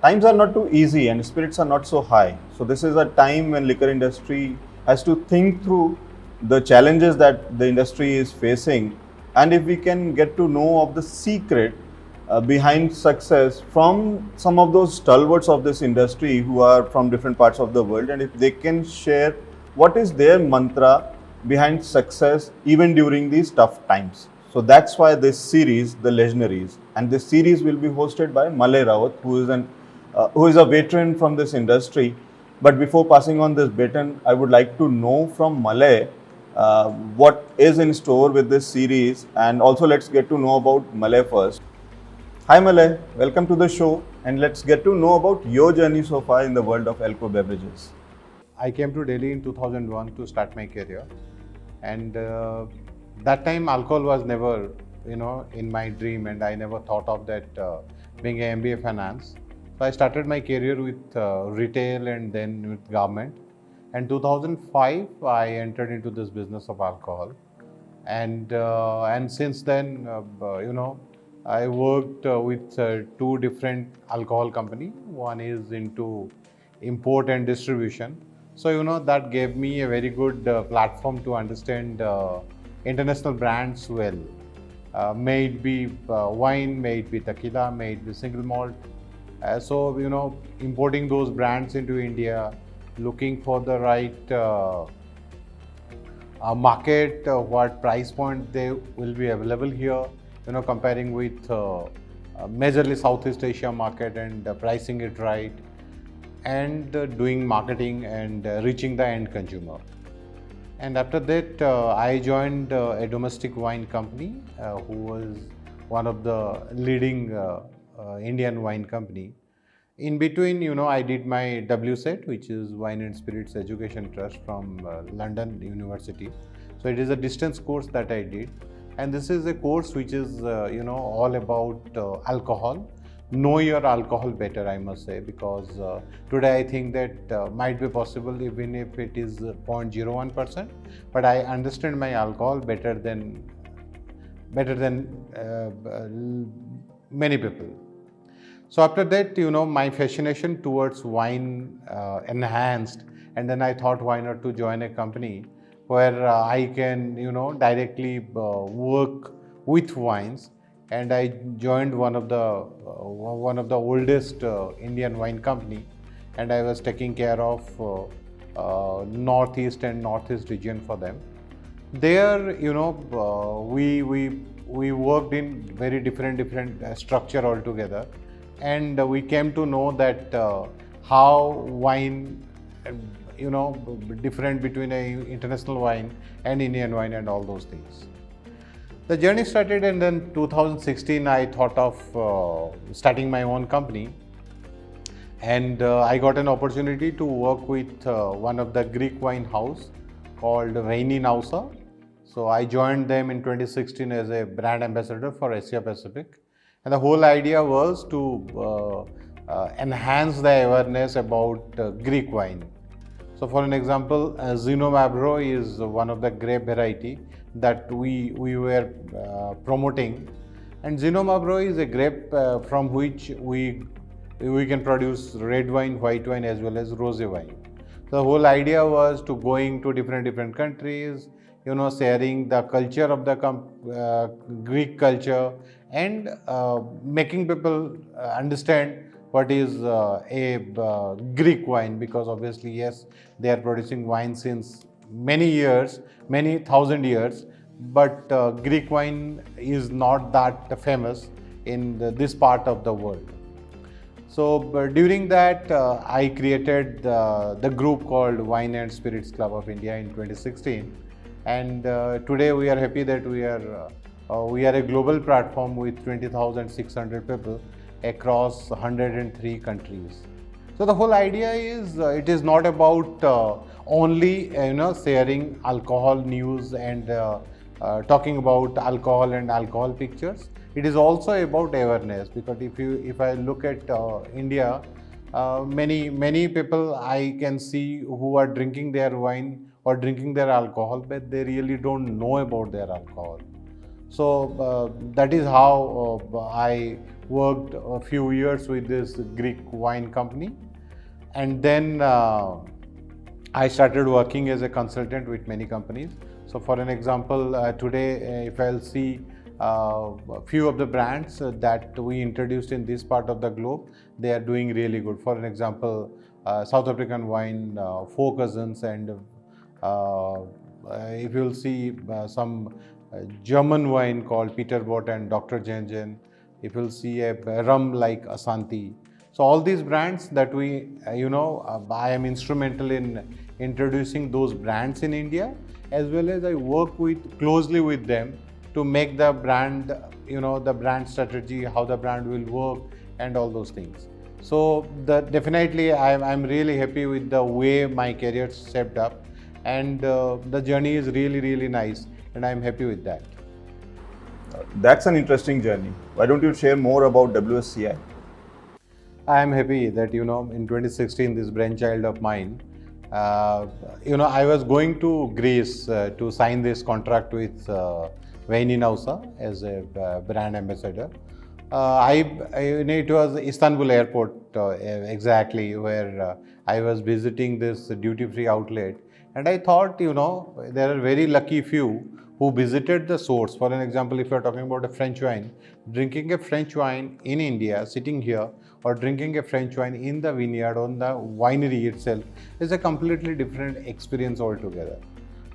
times are not too easy and spirits are not so high. So this is a time when liquor industry has to think through the challenges that the industry is facing, and if we can get to know of the secret behind success from some of those stalwarts of this industry who are from different parts of the world, and if they can share what is their mantra behind success even during these tough times. So that's why this series, The Legendaries, and this series will be hosted by Malay Rawat, who is a veteran from this industry. But before passing on this baton, I would like to know from Malay what is in store with this series, and also let's get to know about Malay first. Hi Malay, welcome to the show, and let's get to know about your journey so far in the world of alcohol beverages. I came to Delhi in 2001 to start my career, and that time alcohol was never, in my dream, and I never thought of that being an MBA finance. So I started my career with retail and then with government. And 2005, I entered into this business of alcohol, and since then, I worked with two different alcohol company. One is into import and distribution. So, that gave me a very good platform to understand international brands well. May it be wine, may it be tequila, may it be single malt. So, importing those brands into India, looking for the right market, what price point they will be available here, comparing with majorly Southeast Asia market and pricing it right, and doing marketing and reaching the end consumer. And after that, I joined a domestic wine company who was one of the leading Indian wine company. In between, I did my WSET, which is Wine and Spirits Education Trust from London University. So it is a distance course that I did. And this is a course which is, all about alcohol. Know your alcohol better, I must say, because today I think that might be possible even if it is 0.01%, but I understand my alcohol better than many people. So after that, my fascination towards wine enhanced, and then I thought, why not to join a company where I can, directly work with wines. And I joined one of the oldest Indian wine company, and I was taking care of northeast and northeast region for them. There, we worked in very different structure altogether, and we came to know that how wine, different between a international wine and Indian wine and all those things. The journey started, and then 2016 I thought of starting my own company, and I got an opportunity to work with one of the Greek wine house called Veini Nausa. So I joined them in 2016 as a brand ambassador for Asia Pacific, and the whole idea was to enhance the awareness about Greek wine. So for an example, Xinomabro is one of the grape variety that we were promoting, and Xinomabro is a grape from which we can produce red wine, white wine as well as rosé wine. So the whole idea was to going to different countries, sharing the culture of the Greek culture, and making people understand what is a Greek wine, because obviously, yes, they are producing wine since many years, many thousand years, but Greek wine is not that famous in this part of the world. So during that, I created the group called Wine and Spirits Club of India in 2016, and today we are happy that we are a global platform with 20,600 people across 103 countries. So the whole idea is it is not about only sharing alcohol news and talking about alcohol and alcohol pictures. It is also about awareness, because if I look at India, many people I can see who are drinking their wine or drinking their alcohol, but they really don't know about their alcohol. So that is how I worked a few years with this Greek wine company, and then I started working as a consultant with many companies. So for an example, today if I'll see a few of the brands that we introduced in this part of the globe, they are doing really good. For an example, South African wine, Four Cousins, and if you'll see some German wine called Peterbot and Dr. Jenjen, if you'll see a rum like Asanti. So all these brands that we, I am instrumental in introducing those brands in India, as well as I work closely with them to make the brand, the brand strategy, how the brand will work, and all those things. So definitely, I'm really happy with the way my career shaped up, and the journey is really, really nice, and I'm happy with that. That's an interesting journey. Why don't you share more about WSCI? I am happy that, in 2016, this brainchild of mine, I was going to Greece to sign this contract with Vaini Nausa as a brand ambassador. It was Istanbul airport exactly where I was visiting this duty-free outlet, and I thought, there are very lucky few who visited the source. For an example, if you are talking about a French wine, drinking a French wine in India, sitting here, or drinking a French wine in the vineyard, on the winery itself, is a completely different experience altogether.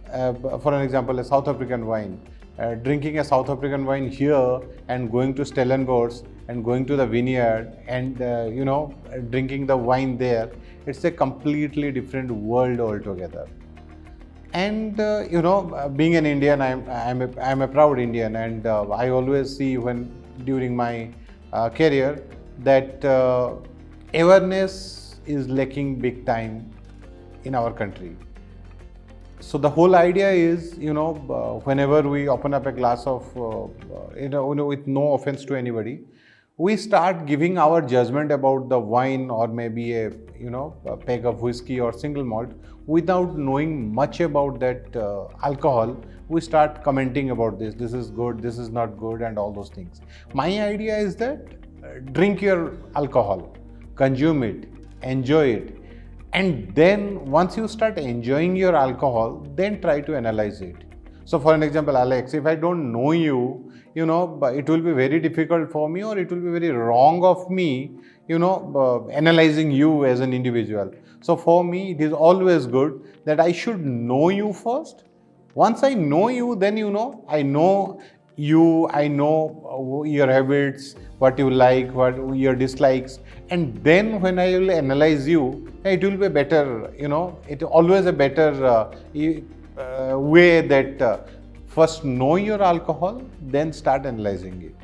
For an example, a South African wine, drinking a South African wine here and going to Stellenbosch and going to the vineyard and drinking the wine there, it's a completely different world altogether. And being an Indian, I'm a proud Indian, and I always see during my career that awareness is lacking big time in our country. So the whole idea is, whenever we open up a glass of, with no offense to anybody, we start giving our judgment about the wine, or maybe a peg of whiskey or single malt, without knowing much about that alcohol. We start commenting about this is good, this is not good, and all those things. My idea is that drink your alcohol, consume it, enjoy it, and then once you start enjoying your alcohol, then try to analyze it. So for an example, Alex, if I don't know you, it will be very difficult for me, or it will be very wrong of me, analyzing you as an individual. So for me, it is always good that I should know you first. Once I know you, then I know you, I know your habits, what you like, what your dislikes, and then when I will analyze you, it will be better, it always a better way that first know your alcohol, then start analyzing it.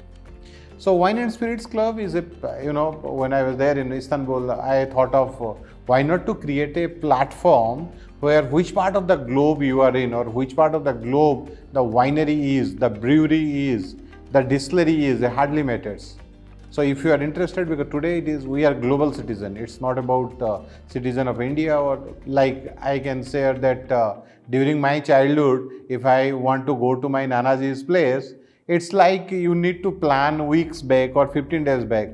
So Wine and Spirits Club is when I was there in Istanbul, I thought of why not to create a platform where which part of the globe you are in, or which part of the globe the winery is, the brewery is, the distillery is, it hardly matters. So if you are interested, because today we are global citizen. It's not about citizen of India, or like I can say that during my childhood, if I want to go to my Nanaji's place, it's like you need to plan weeks back or 15 days back.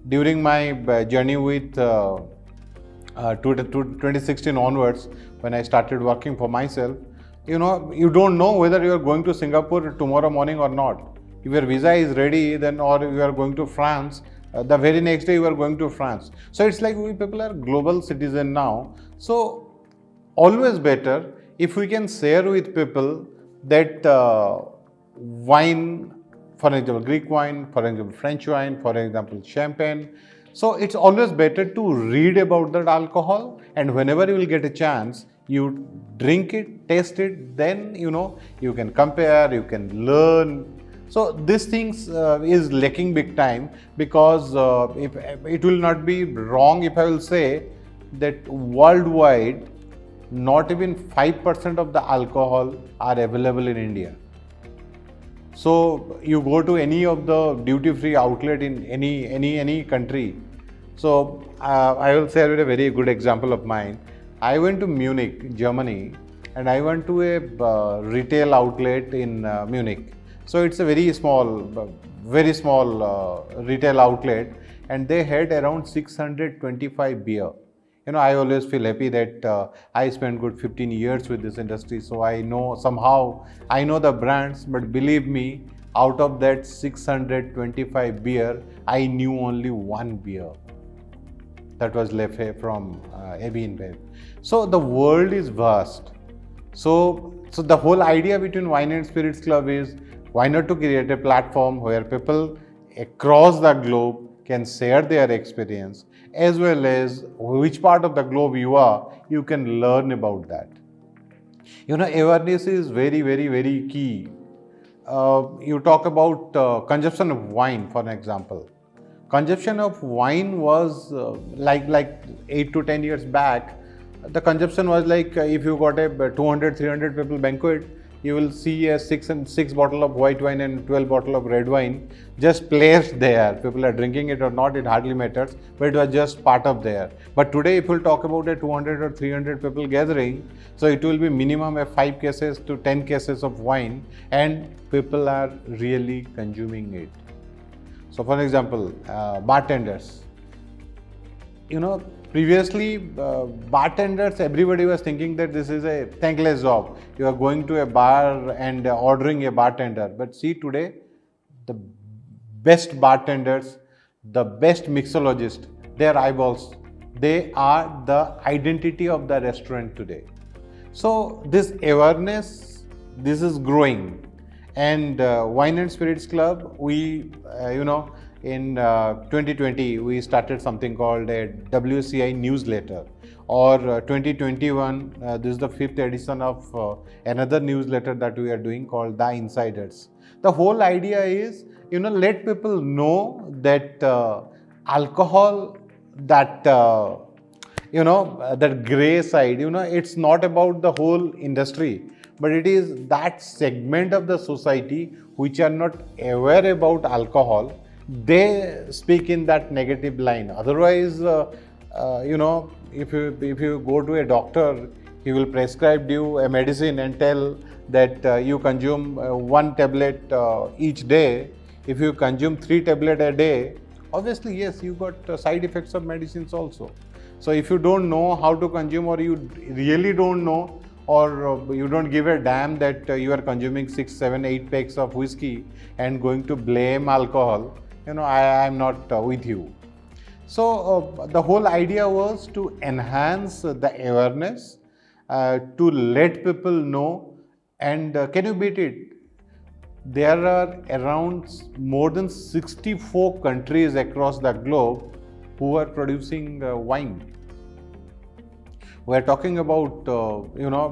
During my journey with 2016 onwards, when I started working for myself, you don't know whether you are going to Singapore tomorrow morning or not. If your visa is ready, then, or you are going to France, the very next day you are going to France. So it's like we people are global citizen now. So always better if we can share with people that wine, for example, Greek wine, for example, French wine, for example, champagne. So it's always better to read about that alcohol, and whenever you will get a chance, you drink it, taste it, then you can compare, you can learn. So these things is lacking big time, because if it will not be wrong if I will say that worldwide, not even 5% of the alcohol are available in India. So you go to any of the duty-free outlet in any country. So I will share with a very good example of mine. I went to Munich, Germany, and I went to a retail outlet in Munich. So it's a very small retail outlet, and they had around 625 beer. I always feel happy that I spent good 15 years with this industry, so I know somehow I know the brands. But believe me, out of that 625 beer, I knew only one beer. That was Leffe from AB InBev. So the world is vast. So the whole idea between Wine and Spirits Club is why not to create a platform where people across the globe can share their experience, as well as which part of the globe you are, you can learn about that. Awareness is very, very, very key. You talk about consumption of wine, for an example. Consumption of wine was like 8 to 10 years back. The consumption was like if you got a 200, 300 people banquet, you will see a 6 bottle of white wine and 12 bottle of red wine just placed there. People are drinking it or not, it hardly matters, but it was just part of there. But today, if we'll talk about a 200 or 300 people gathering, so it will be minimum of 5 cases to 10 cases of wine, and people are really consuming it. So, for example, bartenders. Previously, bartenders, everybody was thinking that this is a thankless job. You are going to a bar and ordering a bartender. But see, today, the best bartenders, the best mixologists, they are eyeballs. They are the identity of the restaurant today. So, this awareness, this is growing. And Wine and Spirits Club, we, in 2020, we started something called a WCI newsletter. Or 2021, this is the 5th edition of another newsletter that we are doing called The Insiders. The whole idea is, let people know that alcohol, that that gray side, it's not about the whole industry, but it is that segment of the society which are not aware about alcohol. They speak in that negative line. Otherwise, if you go to a doctor, he will prescribe you a medicine and tell that you consume 1 tablet each day. If you consume 3 tablets a day, obviously, yes, you got side effects of medicines also. So if you don't know how to consume, or you really don't know, or you don't give a damn that you are consuming 6, 7, 8 packs of whiskey and going to blame alcohol, I am not with you. So the whole idea was to enhance the awareness, to let people know. And can you beat it? There are around more than 64 countries across the globe who are producing wine. We are talking about,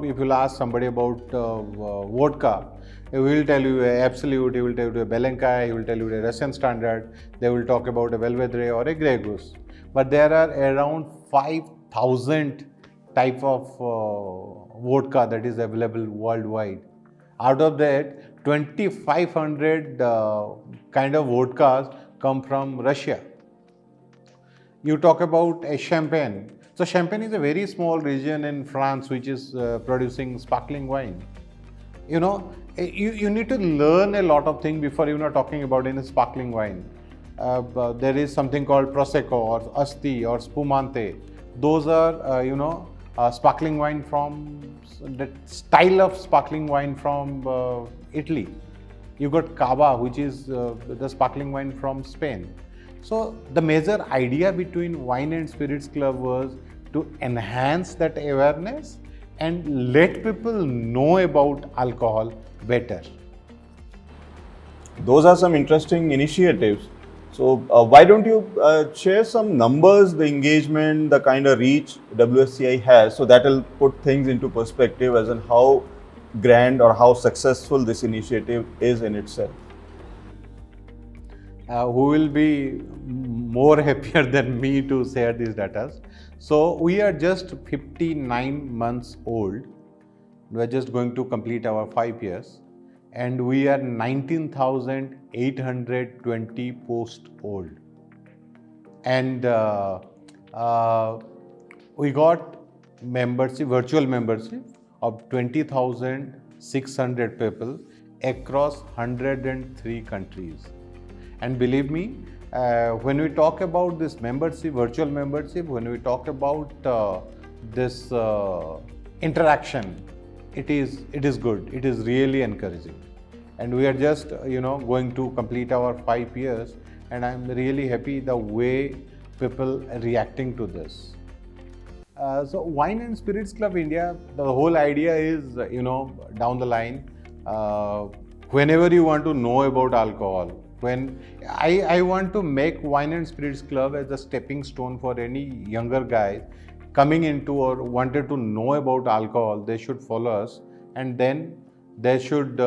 if you'll ask somebody about vodka, he will tell you a Absolute, he will tell you a Belenkai, he will tell you a Russian Standard, they will talk about a Belvedere or a Grey Goose. But there are around 5,000 type of vodka that is available worldwide. Out of that, 2,500 kind of vodkas come from Russia. You talk about a Champagne. So Champagne is a very small region in France which is producing sparkling wine. You need to learn a lot of things before talking about any sparkling wine. There is something called Prosecco or Asti or Spumante. Those are sparkling wine from the style of sparkling wine from Italy. You got Cava, which is the sparkling wine from Spain. So the major idea between Wine and Spirits Club was to enhance that awareness and let people know about alcohol better. Those are some interesting initiatives. So why don't you share some numbers, the engagement, the kind of reach WSCI has, so that will put things into perspective as in how grand or how successful this initiative is in itself. Who will be more happier than me to share these data. So we are just 59 months old. We are just going to complete our 5 years, and we are 19,820 post old. And we got membership, virtual membership of 20,600 people across 103 countries. And believe me, when we talk about this membership, virtual membership, when we talk about this interaction, it is good. It is really encouraging. And we are just going to complete our 5 years, and I'm really happy the way people are reacting to this. So Wine and Spirits Club India, the whole idea is, down the line, whenever you want to know about alcohol, when I want to make Wine and Spirits Club as a stepping stone for any younger guy coming into or wanted to know about alcohol, they should follow us, and then they should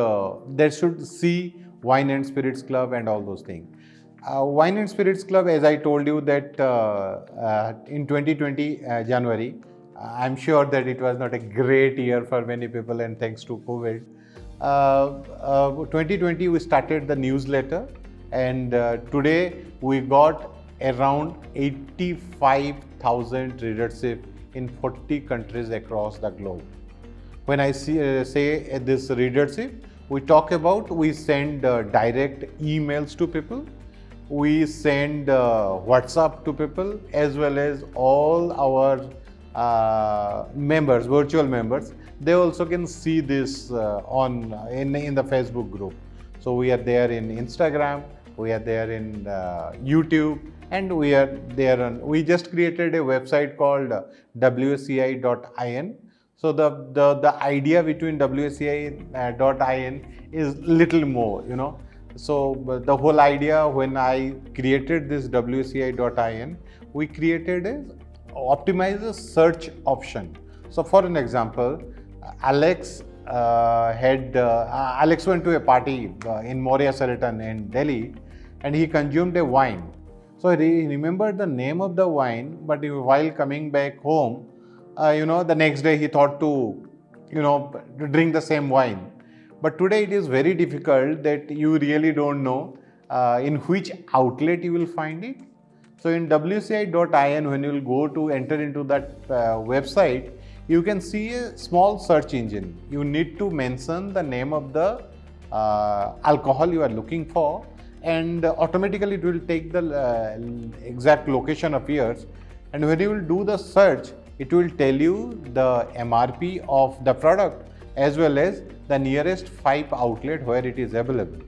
see Wine and Spirits Club and all those things. Wine and Spirits Club, as I told you that in 2020 January, I'm sure that it was not a great year for many people, and thanks to COVID. 2020 we started the newsletter, and today we got around 85,000 readership in 40 countries across the globe. When I say this readership, we send direct emails to people, we send WhatsApp to people, as well as all our members, virtual members, they also can see this in the Facebook group. So we are there in Instagram, we are there in YouTube, and we are there we just created a website called wsci.in. So the idea between wsci.in is little more, So the whole idea when I created this wsci.in, we created a optimize search option. So for an example, Alex went to a party in Moria Sheraton in Delhi, and he consumed a wine. So he remembered the name of the wine, but while coming back home, the next day he thought to drink the same wine. But today it is very difficult that you really don't know in which outlet you will find it. So in wci.in, when you will go to enter into that website, you can see a small search engine. You need to mention the name of the alcohol you are looking for, and automatically it will take the exact location appears. And when you will do the search, it will tell you the MRP of the product as well as the nearest 5 outlet where it is available.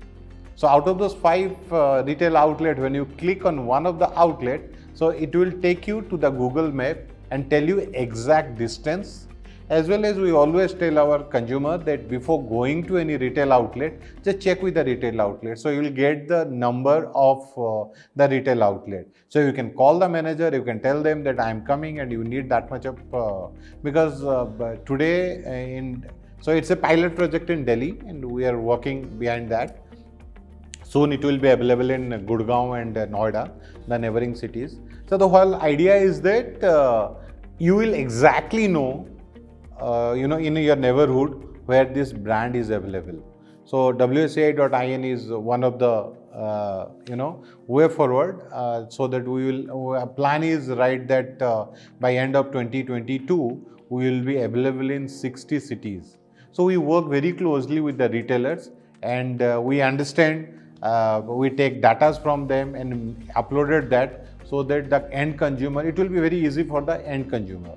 So out of those 5 retail outlet, when you click on one of the outlet, so it will take you to the Google map and tell you exact distance. As well as we always tell our consumer that before going to any retail outlet, just check with the retail outlet. So you will get the number of the retail outlet. So you can call the manager, you can tell them that I am coming and you need that much of, because today so it's a pilot project in Delhi, and we are working behind that. Soon it will be available in Gurgaon and Noida, the neighboring cities. So the whole idea is that you will exactly know, in your neighborhood where this brand is available. So wsci.in is one of the, way forward, so that our plan is right that by end of 2022, we will be available in 60 cities. So we work very closely with the retailers, and we understand, we take data from them and uploaded that, so that the end consumer, it will be very easy for the end consumer.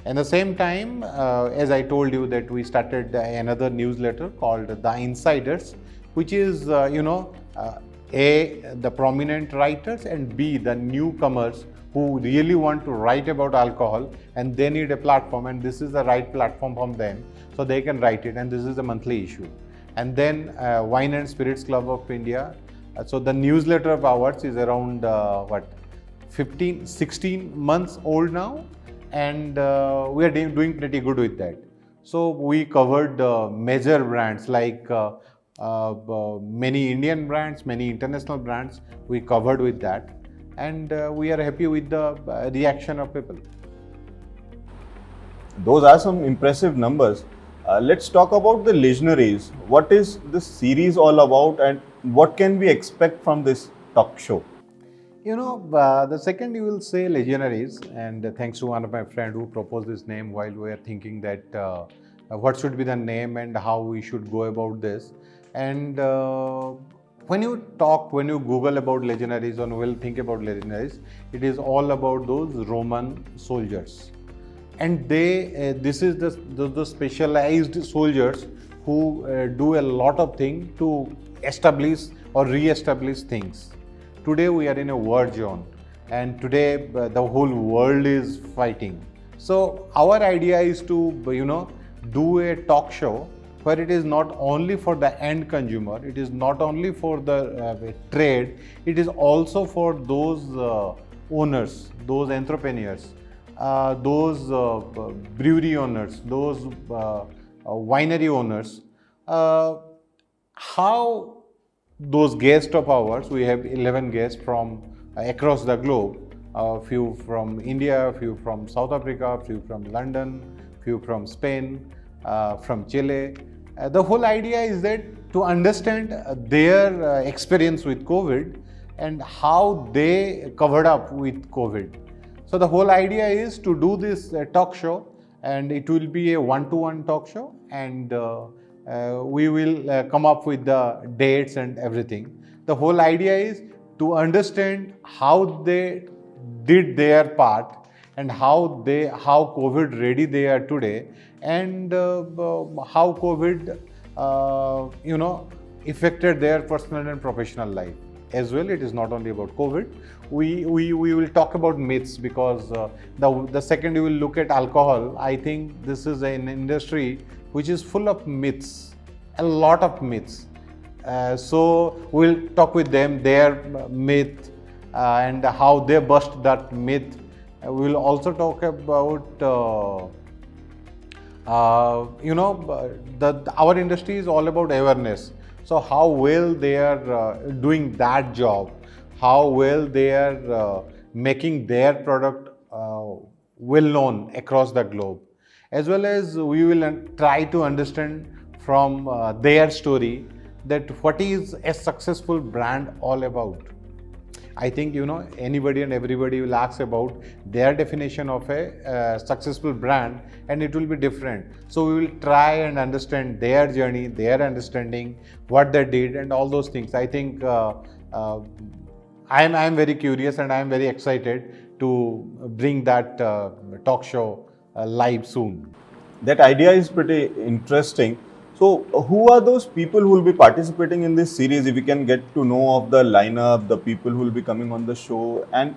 At the same time, as I told you that we started another newsletter called The Insiders, which is, A, the prominent writers, and B, the newcomers who really want to write about alcohol and they need a platform, and this is the right platform from them, so they can write it, and this is a monthly issue. And then Wine and Spirits Club of India. So the newsletter of ours is around 16 months old now, and we are doing pretty good with that. So we covered major brands like many Indian brands, many international brands, we covered with that, and we are happy with the reaction of people. Those are some impressive numbers. Let's talk about the Legionaries. What is this series all about, and what can we expect from this talk show? The second you will say Legionaries, and thanks to one of my friend who proposed this name while we are thinking that what should be the name and how we should go about this. And when you talk, when you Google about legionaries or will think about legionaries, it is all about those Roman soldiers. And they, this is the specialized soldiers who do a lot of things to establish or re-establish things. Today we are in a war zone, and today the whole world is fighting. So our idea is to, do a talk show where it is not only for the end consumer, it is not only for the trade, it is also for those owners, those entrepreneurs, those brewery owners, those winery owners, how those guests of ours, we have 11 guests from across the globe, a few from India, a few from South Africa, a few from London, a few from Spain, from Chile. The whole idea is that to understand their experience with COVID and how they covered up with COVID. So the whole idea is to do this talk show, and it will be a one-to-one talk show, and we will come up with the dates and everything. The whole idea is to understand how they did their part and how COVID ready they are today, and how COVID affected their personal and professional life as well. It is not only about COVID. We will talk about myths, because the second you will look at alcohol, I think this is an industry which is full of myths, a lot of myths. So we'll talk with them, their myth, and how they bust that myth. We'll also talk about our industry is all about awareness. So how well they are doing that job, how well they are making their product well known across the globe, as well as we will try to understand from their story that what is a successful brand all about. I think anybody and everybody will ask about their definition of a successful brand, and it will be different. So we will try and understand their journey, their understanding, what they did, and all those things. I think I am very curious, and I am very excited to bring that talk show live soon. That idea is pretty interesting. So, who are those people who will be participating in this series? If we can get to know of the lineup, the people who will be coming on the show, and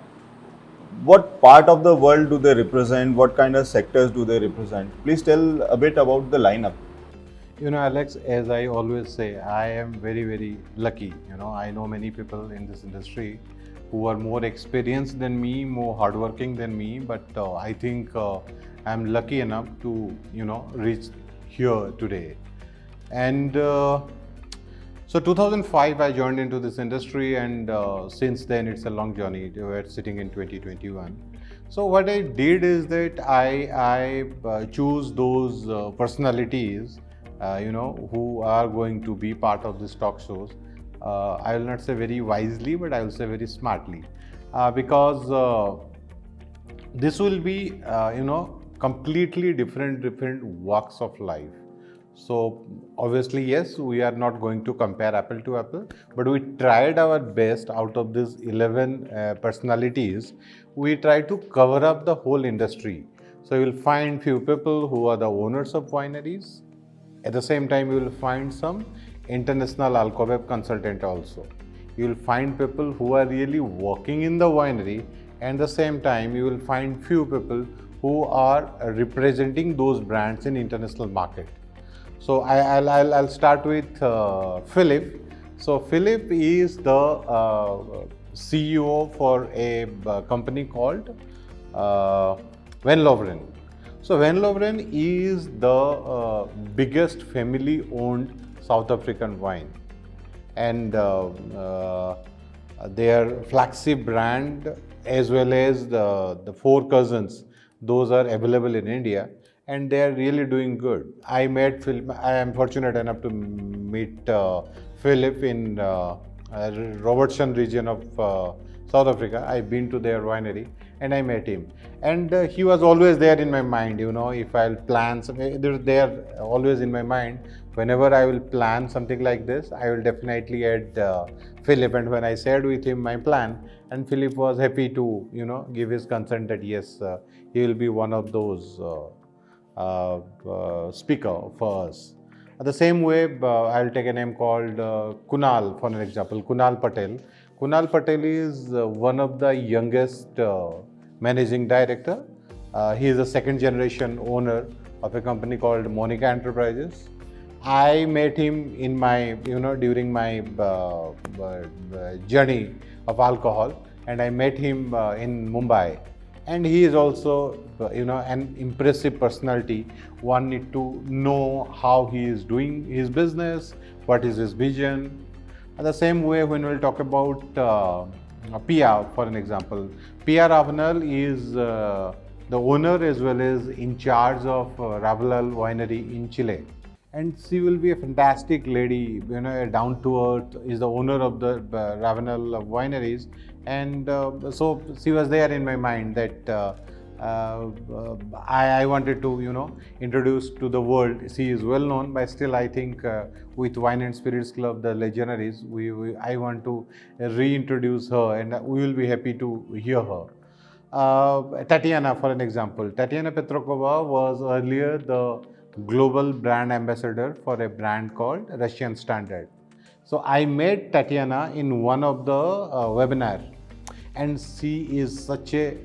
what part of the world do they represent? What kind of sectors do they represent? Please tell a bit about the lineup. Alex, as I always say, I am very, very lucky. I know many people in this industry who are more experienced than me, more hardworking than me, but I think I'm lucky enough to, reach here today. And so 2005, I joined into this industry, and since then it's a long journey. We're sitting in 2021. So what I did is that I choose those personalities, who are going to be part of this talk shows. I will not say very wisely, but I will say very smartly, because this will be, completely different walks of life. So obviously, yes, we are not going to compare apple to apple, but we tried our best. Out of these 11 personalities, we try to cover up the whole industry. So you will find few people who are the owners of wineries. At the same time, you will find some international Alcoveb consultant also. You will find people who are really working in the winery, and at the same time, you will find few people who are representing those brands in international market. So I'll start with Philip. So Philip is the CEO for a company called Van Loveren. So Van Loveren is the biggest family-owned South African wine, and their flagship brand, as well as the four cousins, those are available in India, and they are really doing good. I met Philip. I am fortunate enough to meet Philip in Robertson region of South Africa. I've been to their winery and I met him. And he was always there in my mind, if I'll plan something, they're always in my mind. Whenever I will plan something like this, I will definitely add Philip. And when I shared with him my plan, and Philip was happy to, give his consent that yes, he will be one of those speaker for us. The same way, I'll take a name called Kunal for an example. Kunal Patel. Kunal Patel is one of the youngest managing director. He is a second generation owner of a company called Monica Enterprises. I met him in my, during my journey of alcohol, and I met him in Mumbai. And he is also, an impressive personality. One need to know how he is doing his business, what is his vision. The same way, when we'll talk about Pia, for an example, Pia Ravanal is the owner as well as in charge of Ravanal Winery in Chile. And she will be a fantastic lady, down to earth, is the owner of the Ravanal wineries. And so she was there in my mind that I wanted to, introduce to the world. She is well known, but still I think with Wine and Spirits Club, the Legionaries, I want to reintroduce her, and we will be happy to hear her. Tatiana, for an example. Tatiana Petrokova was earlier the global brand ambassador for a brand called Russian Standard. So I met Tatiana in one of the webinar, and she is such a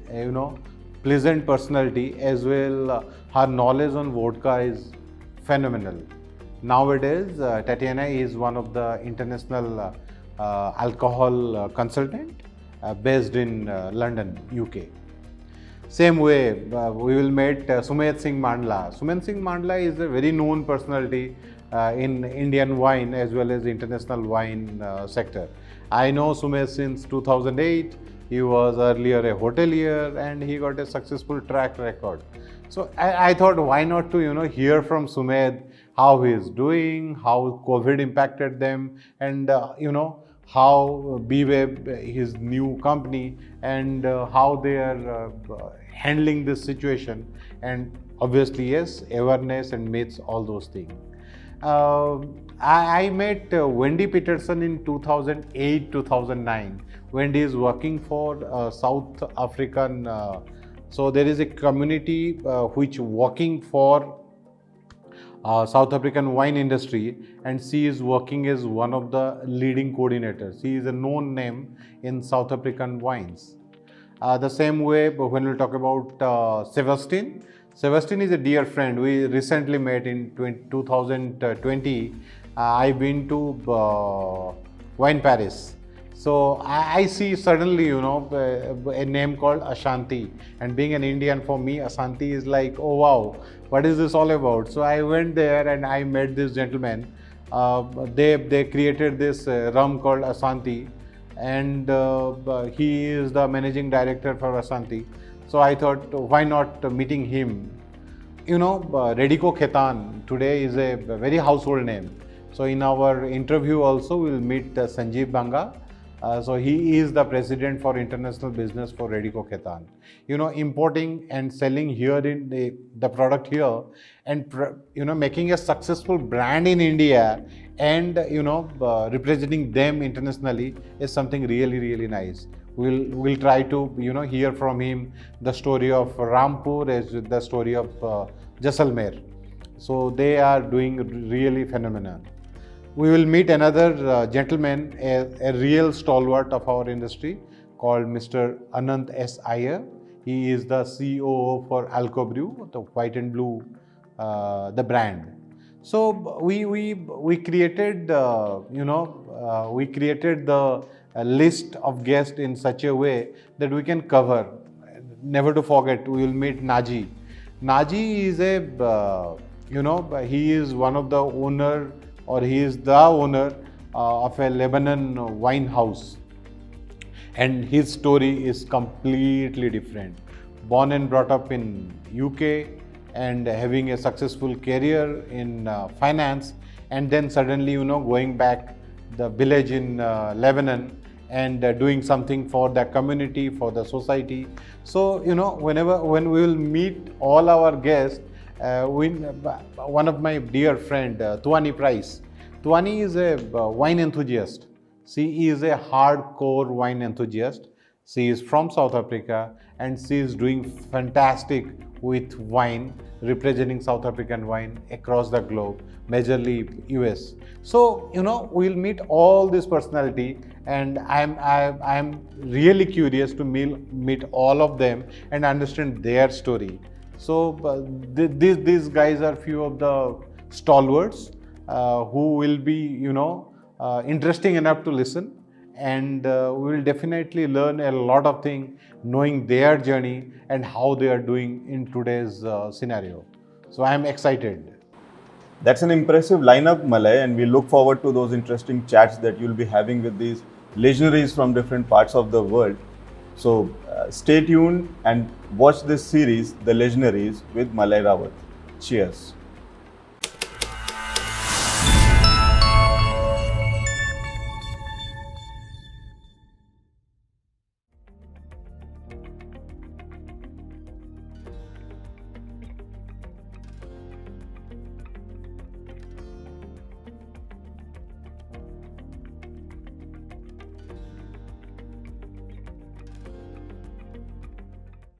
pleasant personality as well. Her knowledge on vodka is phenomenal. Nowadays, Tatiana is one of the international alcohol consultant based in London, UK. Same way, we will meet Sumayat Singh Mandla. Sumayat Singh Mandla is a very known personality in Indian wine as well as international wine sector. I know Sumayat since 2008. He was earlier a hotelier and he got a successful track record. So I thought, why not to hear from Sumayat how he is doing, how COVID impacted them, and how BWeb, his new company, and how they are handling this situation. And obviously, yes, awareness and myths, all those things. I met Wendy Peterson in 2008-2009. Wendy is working for South African. So there is a community which working for South African wine industry, and she is working as one of the leading coordinators. She is a known name in South African wines. The same way, when we talk about Sebastian, Sebastian is a dear friend. We recently met in 2020. I've been to Wine Paris. So I see suddenly, a name called Ashanti, and being an Indian, for me, Ashanti is like, oh wow, what is this all about? So I went there and I met this gentleman. They created this rum called Ashanti, and he is the managing director for Ashanti. So I thought, why not meeting him? Redico Khetan today is a very household name. So in our interview also, we will meet Sanjeev Banga. So he is the president for international business for Redico Khetan. Importing and selling here in the product here, and making a successful brand in India, and representing them internationally is something really, really nice. We'll try to hear from him the story of Rampur as the story of Jaisalmer. So they are doing really phenomenal. We will meet another gentleman, a real stalwart of our industry, called Mr. Anant S. Iyer. He is the COO for Alcobrew, the white and blue, the brand. So we created we created the list of guests in such a way that we can cover. Never to forget, we will meet Naji. Naji is he is one of the owner, or he is the owner of a Lebanon wine house, and his story is completely different. Born and brought up in UK and having a successful career in finance, and then suddenly going back the village in Lebanon and doing something for the community, for the society. So, when we will meet all our guests, one of my dear friend, Tuani Price. Tuani is a wine enthusiast. She is a hardcore wine enthusiast. She is from South Africa and she is doing fantastic with wine, representing South African wine across the globe, majorly US. So, we'll meet all this personality, and I'm really curious to meet all of them and understand their story. So, these guys are few of the stalwarts who will be, interesting enough to listen, and we will definitely learn a lot of things knowing their journey and how they are doing in today's scenario. So I am excited. That's an impressive lineup, Malay, and we look forward to those interesting chats that you'll be having with these legionaries from different parts of the world. So stay tuned and watch this series, The Legionaries, with Malay Rawat. Cheers.